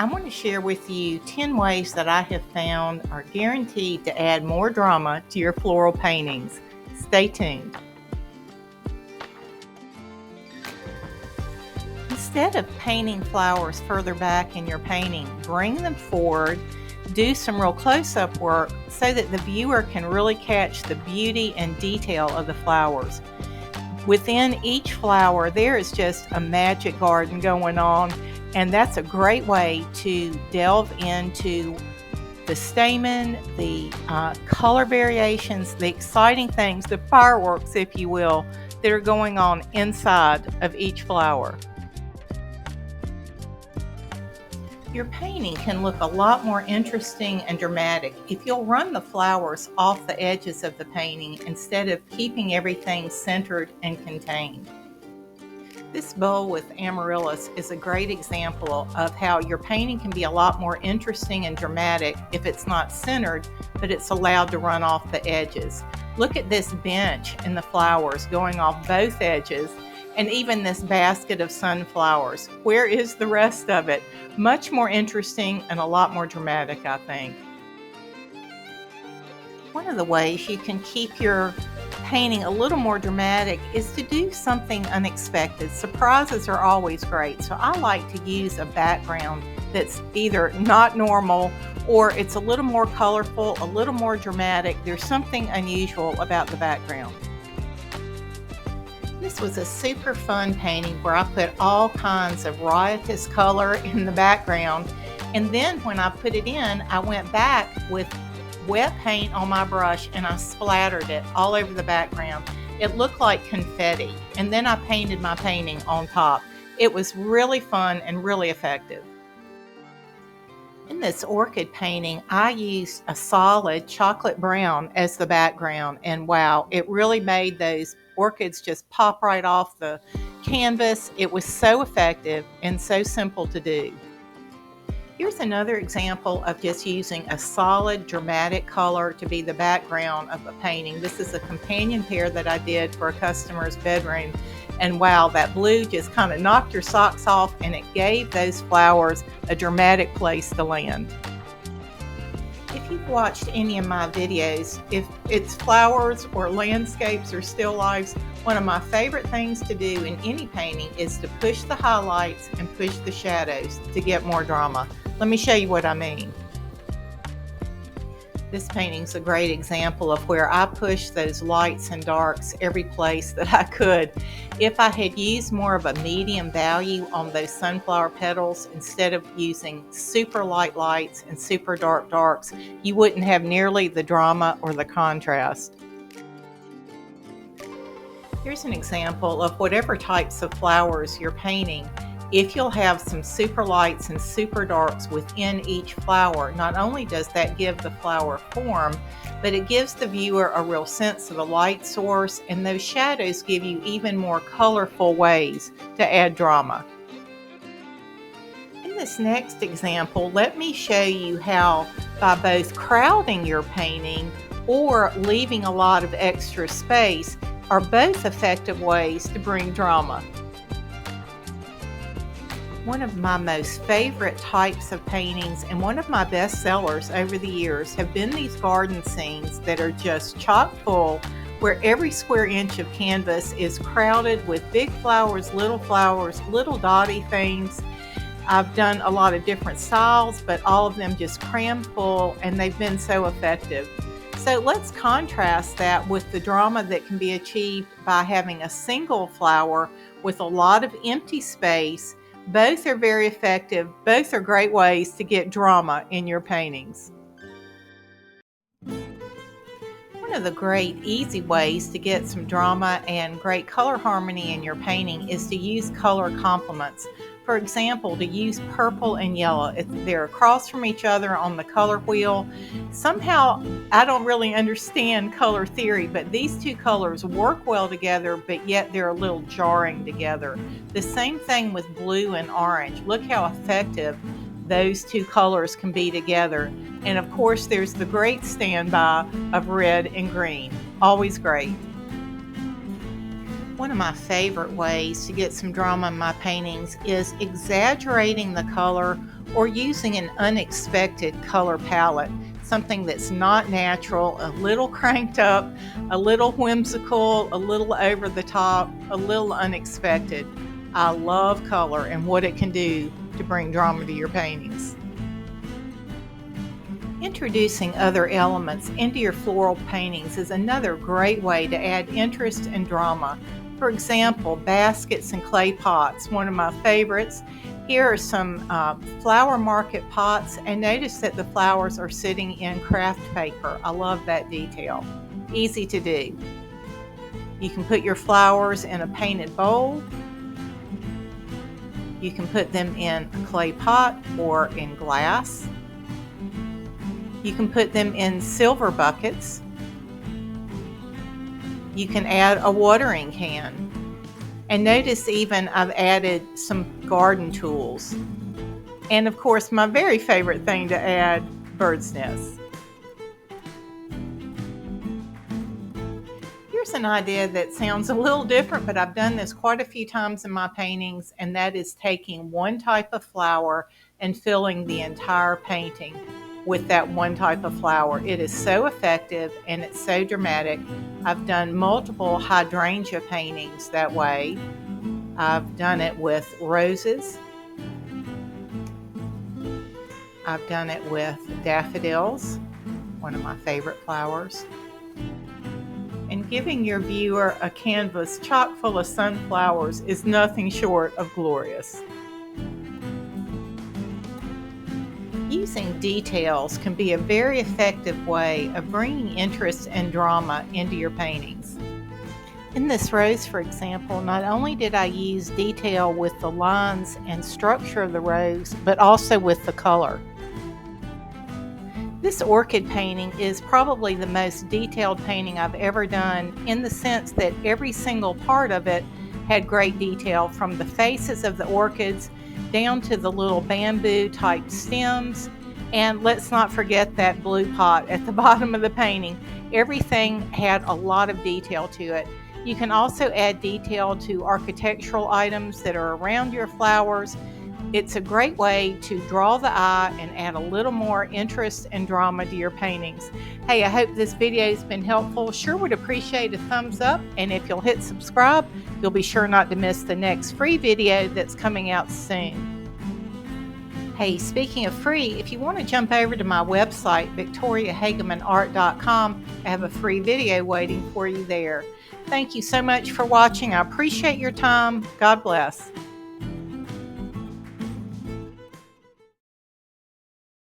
I'm going to share with you 10 ways that I have found are guaranteed to add more drama to your floral paintings. Stay tuned. Instead of painting flowers further back in your painting, bring them forward, do some real close-up work so that the viewer can really catch the beauty and detail of the flowers. Within each flower, there is just a magic garden going on, and that's a great way to delve into the stamen, the color variations, the exciting things, the fireworks, if you will, that are going on inside of each flower. Your painting can look a lot more interesting and dramatic if you'll run the flowers off the edges of the painting instead of keeping everything centered and contained. This bowl with amaryllis is a great example of how your painting can be a lot more interesting and dramatic if it's not centered, but it's allowed to run off the edges. Look at this bench and the flowers going off both edges, and even this basket of sunflowers. Where is the rest of it? Much more interesting and a lot more dramatic, I think. One of the ways you can keep your painting a little more dramatic is to do something unexpected. Surprises are always great, so I like to use a background that's either not normal or it's a little more colorful, a little more dramatic. There's something unusual about the background. This was a super fun painting where I put all kinds of riotous color in the background, and then when I put it in, I went back with wet paint on my brush and I splattered it all over the background. It looked like confetti, and then I painted my painting on top. It was really fun and really effective. In this orchid painting, I used a solid chocolate brown as the background, and wow, it really made those orchids just pop right off the canvas. It was so effective and so simple to do. Here's another example of just using a solid dramatic color to be the background of a painting. This is a companion pair that I did for a customer's bedroom, and wow, that blue just kind of knocked your socks off and it gave those flowers a dramatic place to land. If you've watched any of my videos, if it's flowers or landscapes or still lifes, one of my favorite things to do in any painting is to push the highlights and push the shadows to get more drama. Let me show you what I mean. This painting's a great example of where I pushed those lights and darks every place that I could. If I had used more of a medium value on those sunflower petals instead of using super light lights and super dark darks, you wouldn't have nearly the drama or the contrast. Here's an example of whatever types of flowers you're painting. If you'll have some super lights and super darks within each flower, not only does that give the flower form, but it gives the viewer a real sense of a light source, and those shadows give you even more colorful ways to add drama. In this next example, let me show you how by both crowding your painting or leaving a lot of extra space are both effective ways to bring drama. One of my most favorite types of paintings and one of my best sellers over the years have been these garden scenes that are just chock full, where every square inch of canvas is crowded with big flowers, little dotty things. I've done a lot of different styles, but all of them just crammed full, and they've been so effective. So let's contrast that with the drama that can be achieved by having a single flower with a lot of empty space. Both are very effective. Both are great ways to get drama in your paintings. One of the great easy ways to get some drama and great color harmony in your painting is to use color complements. For example, to use purple and yellow. If they're across from each other on the color wheel, somehow I don't really understand color theory, but these two colors work well together, but yet they're a little jarring together. The same thing with blue and orange. Look how effective those two colors can be together. And of course, there's the great standby of red and green. Always great. One of my favorite ways to get some drama in my paintings is exaggerating the color or using an unexpected color palette, something that's not natural, a little cranked up, a little whimsical, a little over the top, a little unexpected. I love color and what it can do to bring drama to your paintings. Introducing other elements into your floral paintings is another great way to add interest and drama. For example, baskets and clay pots, one of my favorites. Here are some flower market pots, and notice that the flowers are sitting in craft paper. I love that detail. Easy to do. You can put your flowers in a painted bowl. You can put them in a clay pot or in glass. You can put them in silver buckets. You can add a watering can. And notice even I've added some garden tools. And of course, my very favorite thing to add, bird's nests. Here's an idea that sounds a little different, but I've done this quite a few times in my paintings, and that is taking one type of flower and filling the entire painting with that one type of flower. It is so effective and it's so dramatic. I've done multiple hydrangea paintings that way. I've done it with roses. I've done it with daffodils, one of my favorite flowers. And giving your viewer a canvas chock full of sunflowers is nothing short of glorious. Using details can be a very effective way of bringing interest and drama into your paintings. In this rose, for example, not only did I use detail with the lines and structure of the rose, but also with the color. This orchid painting is probably the most detailed painting I've ever done, in the sense that every single part of it had great detail, from the faces of the orchids down to the little bamboo type stems. And let's not forget that blue pot at the bottom of the painting. Everything had a lot of detail to it. You can also add detail to architectural items that are around your flowers. It's a great way to draw the eye and add a little more interest and drama to your paintings. Hey, I hope this video has been helpful. Sure would appreciate a thumbs up, and if you'll hit subscribe, you'll be sure not to miss the next free video that's coming out soon. Hey, speaking of free, if you want to jump over to my website, VictoriaHagamanArt.com, I have a free video waiting for you there. Thank you so much for watching. I appreciate your time. God bless.